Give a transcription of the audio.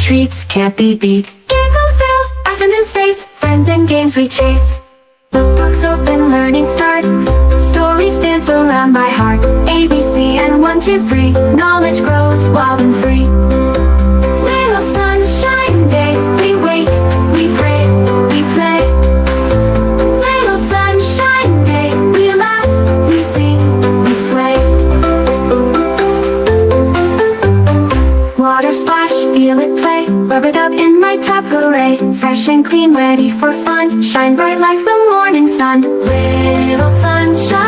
treats can't be beat. Gigglesville, afternoon space, friends and games we chase. Books open, learning start, stories dance around my heart. ABC and 1, 2, 3, knowledge grows wild and free. Little sunshine day, we wait, we pray, we play. Little sunshine day, we laugh, we sing, we sway. Water splash, feel it play, rub it up in my tub, hooray. Fresh and clean, ready for fun, shine bright like the morning sun. Little sunshine